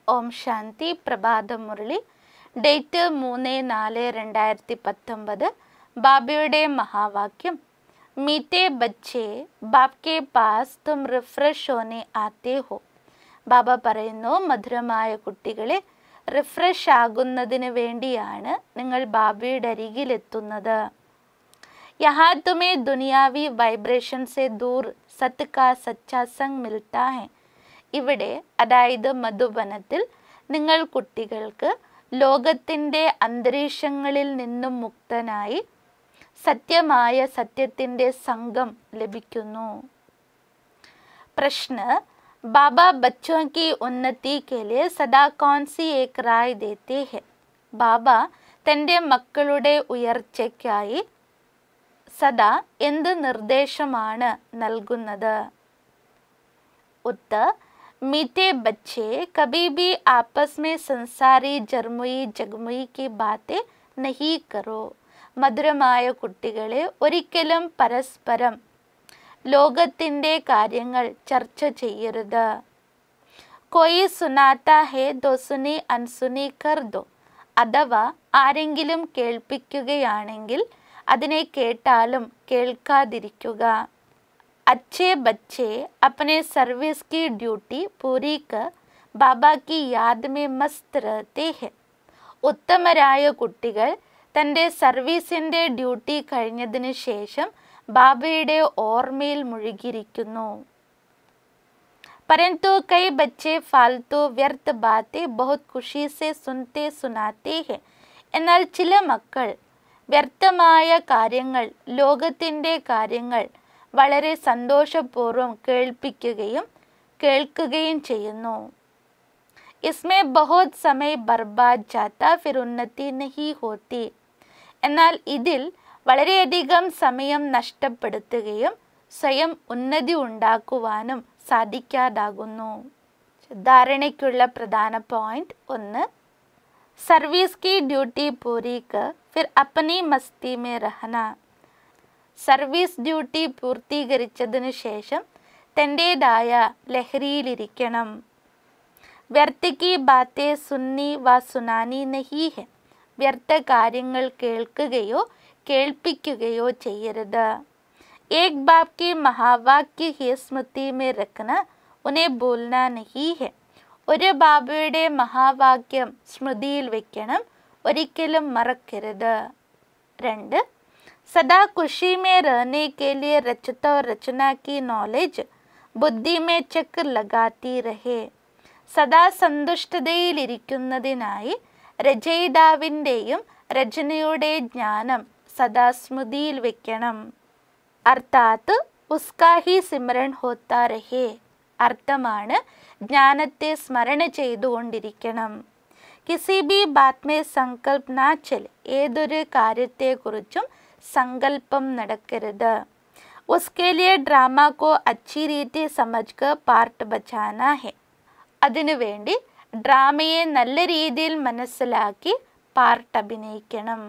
ഓം ശാന്തി. പ്രഭാത മുരളി, ഡേറ്റ് 3/4/2019. ബാബയുടെ മഹാവാക്യം, മീറ്റേ ബച്ചേ ബാപ്കെ പാസ് തും റിഫ്രഷ് ഹോനെ ആത്തേ ഹോ. ബാബ പറയുന്നു, മധുരമായ കുട്ടികളെ, റിഫ്രഷ് ആകുന്നതിന് വേണ്ടിയാണ് നിങ്ങൾ ബാബയുടെ അരികിലെത്തുന്നത്. യഹാ തുമേ ദുനിയാവി വൈബ്രേഷൻ സെ ദൂർ സത്ത് കാ സച്ചാ സംഗ് മിൽത്താ ഹെ. ഇവിടെ, അതായത് മധുബനത്തിൽ, നിങ്ങൾ കുട്ടികൾക്ക് ലോകത്തിൻ്റെ അന്തരീക്ഷങ്ങളിൽ നിന്നും മുക്തനായി സത്യമായ സത്യത്തിൻ്റെ സംഘം ലഭിക്കുന്നു. പ്രശ്ന, ബാബ ബച്ചോं की उन्नति के लिए सदा कौन सी एक राय देते हैं. ബാബ തൻ്റെ മക്കളുടെ ഉയർച്ചയ്ക്കായി സദാ എന്ത് നിർദ്ദേശമാണ് നൽകുന്നത്? उत्तर, मीठे बच्चे कभी भी आपस में संसारी जरमुई जगमुई की बातें नहीं करो. മധുരമായ കുട്ടികളെ, ഒരിക്കലും പരസ്പരം ലോകത്തിൻ്റെ കാര്യങ്ങൾ ചർച്ച ചെയ്യരുത്. കോയി സുനാത്താ ഹേ ദോ സുനി അൻസുനി കർ ദോ. അഥവാ ആരെങ്കിലും കേൾപ്പിക്കുകയാണെങ്കിൽ അതിനെ കേട്ടാലും കേൾക്കാതിരിക്കുക. अच्छे बच्चे अपने सर्विस की ड्यूटी पूरी कर बाबा की याद में मस्त रहते हैं. ഉത്തമരായ കുട്ടികൾ തൻ്റെ സർവീസിൻ്റെ ഡ്യൂട്ടി കഴിഞ്ഞതിന് ശേഷം ബാബയുടെ ഓർമ്മയിൽ മുഴുകിയിരിക്കുന്നു. परंतु कई बच्चे फालतू व्यर्थ बातें बहुत खुशी से सुनते सुनाते हैं. എന്നാൽ ചില മക്കൾ വ്യർത്ഥമായ കാര്യങ്ങൾ, ലോകത്തിൻ്റെ കാര്യങ്ങൾ വളരെ സന്തോഷപൂർവ്വം കേൾക്കുകയും ചെയ്യുന്നു. इसमें बहुत समय बर्बाद जाता फिर उन्नति नहीं होती. എന്നാൽ ഇതിൽ വളരെയധികം സമയം നഷ്ടപ്പെടുത്തുകയും സ്വയം ഉന്നതി ഉണ്ടാക്കുവാനും സാധിക്കാതാകുന്നു. ധാരണയ്ക്കുള്ള പ്രധാന പോയിന്റ് 1, സർവീസ് की ड्यूटी पूरी कर फिर अपनी मस्ती में रहना. സർവീസ് ഡ്യൂട്ടി പൂർത്തീകരിച്ചതിനു ശേഷം തൻ്റേതായ ലഹരിയിലിരിക്കണം. വ്യർത്ഥ की बातें सुननी व सुनानी नहीं है. വ്യർത്ഥ കാര്യങ്ങൾ കേൾക്കുകയോ കേൾപ്പിക്കുകയോ ചെയ്യരുത്. एक बाप की महावाक्य ही स्मृति में रखना, उन्हें भूलना नहीं है. ഒരു ബാബയുടെ മഹാവാക്യം സ്മൃതിയിൽ വെക്കണം, ഒരിക്കലും മറക്കരുത്. 2, सदा खुशी में रहने के लिए रचता और रचना की नॉलेज बुद्धि में चक्र लगाती रहे. സദാ സന്തുഷ്ടതയിലിരിക്കുന്നതിനായി രചയിതാവിൻ്റെയും രചനയുടെ ജ്ഞാനം സദാ സ്മൃതിയിൽ വെക്കണം. അർത്ഥാത് ഉസ്കാ ഹി സിമരൺ ഹോത്താ രഹേ. അർത്ഥമാണ്, ജ്ഞാനത്തെ സ്മരണ ചെയ്തുകൊണ്ടിരിക്കണം. കിസി ബി ബാത് മേ സങ്കൽപ് നാ ചലെ. ഏതൊരു കാര്യത്തെക്കുറിച്ചും സങ്കല്പം നടക്കരുത്. ഉസ്കെ ലിയെ ഡ്രാമ കോ അച്ഛി രീതി സമജ് കർ പാർട്ട് ബച്ചാനാ ഹെ. അതിനുവേണ്ടി ഡ്രാമയെ നല്ല രീതിയിൽ മനസ്സിലാക്കി പാർട്ട് അഭിനയിക്കണം.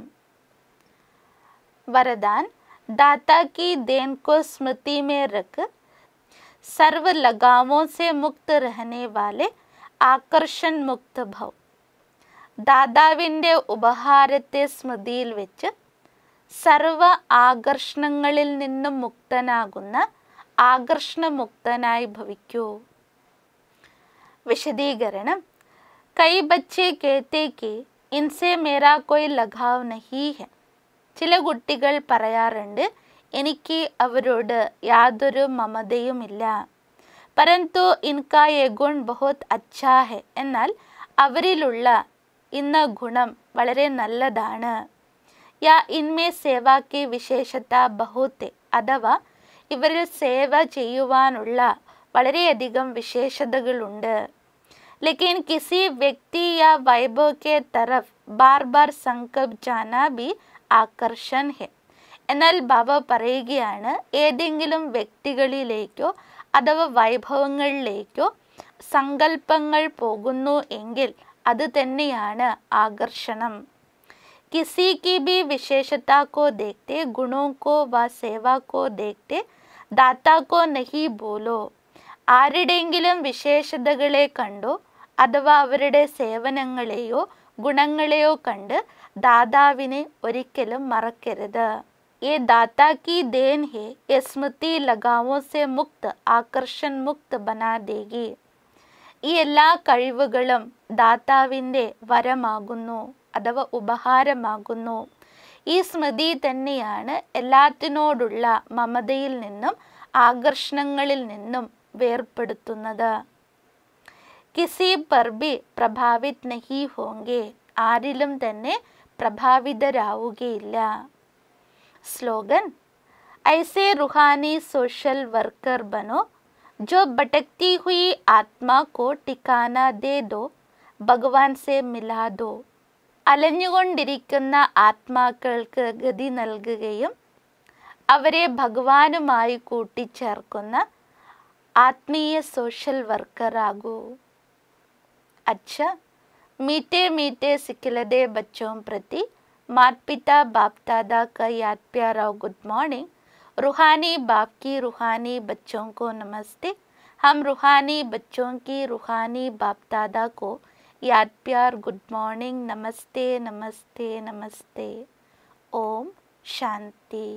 വരദാൻ, दाता की देन को स्मृति में रख सर्व लगावों से मुक्त रहने वाले ആകർഷൺ മുക്ത ഭവ്. ദാതാവിൻ്റെ ഉപഹാരത്തെ സ്മൃതിയിൽ വെച്ച് സർവ ആകർഷണങ്ങളിൽ നിന്നും മുക്തനാകുന്ന ആകർഷണമുക്തനായി ഭവിക്കൂ. വിശദീകരണം, കൈ ബച്ചേ കേത്തെ കി ഇൻസെ മേരാ കോയി ലഗാവ് നഹീ ഹെ. ചില കുട്ടികൾ പറയാറുണ്ട്, എനിക്ക് അവരോട് യാതൊരു മമതയുമില്ല. പരന്തു ഇൻകാ യേ ഗുൺ ബഹുത് അച്ഛാ ഹെ. എന്നാൽ അവരിലുള്ള ഇന്ന ഗുണം വളരെ നല്ലതാണ്. യാ ഇൻമേ സേവാ കി വിശേഷത ബഹുത്. അഥവാ ഇവരിൽ സേവ ചെയ്യുവാനുള്ള വളരെയധികം വിശേഷതകളുണ്ട്. ലേക്കിൻ കിസി വ്യക്തി യാ വൈഭവ് കെ തരഫ് ബാർ ബാർ സങ്കൽപ് ജാനാ ബി ആകർഷൺ ഹെ. എന്നാൽ ബാബ പറയുകയാണ്, ഏതെങ്കിലും വ്യക്തികളിലേക്കോ അഥവാ വൈഭവങ്ങളിലേക്കോ സങ്കല്പങ്ങൾ പോകുന്നു എങ്കിൽ അത് തന്നെയാണ് ആകർഷണം. കിസി की भी विशेषता को देखते गुणों को व सेवा को देखते दाता को नहीं बोलो. ആരുടെയെങ്കിലും വിശേഷതകളെ കണ്ടോ അഥവാ അവരുടെ സേവനങ്ങളെയോ ഗുണങ്ങളെയോ കണ്ട് ദാതാവിനെ ഒരിക്കലും മറക്കരുത്. ये दाता की देन है, ये स्मृति लगावों से मुक्त आकर्षण मुक्त बना देगी. ഈ എല്ലാ കഴിവുകളും ദാതാവിൻ്റെ വരമാകുന്നു അഥവാ ഉപഹാരമാകുന്നു. ഈ സ്മൃതി തന്നെയാണ് എല്ലാത്തിനോടുള്ള മമതയിൽ നിന്നും ആകർഷണങ്ങളിൽ നിന്നും വേർപ്പെടുത്തുന്നത്. കിസി പർ ഭി പ്രഭാവിത് നഹി ഹോങ്കെ, ആരിലും തന്നെ പ്രഭാവിതരാവുകയില്ല. स्लोगन, ऐसे रूहानी सोशल वर्कर बनो जो भटकती हुई आत्मा को ठिकाना दे दो, ഭഗവാൻ സെ മിലാ ദോ. അലഞ്ഞുകൊണ്ടിരിക്കുന്ന ആത്മാക്കൾക്ക് ഗതി നൽകുകയും അവരെ ഭഗവാനുമായി കൂട്ടിച്ചേർക്കുന്ന ആത്മീയ സോഷ്യൽ വർക്കറാകൂ. अच्छा, मीठे मीठे सिखिलदे बच्चों प्रति माता पिता बाप दादा का याद प्यारा गुड मॉर्निंग. रूहानी बाप की रूहानी बच्चों को नमस्ते. हम रूहानी बच्चों की रूहानी बाप दादा को याद प्यार गुड मॉर्निंग. नमस्ते नमस्ते नमस्ते. ओम शांति.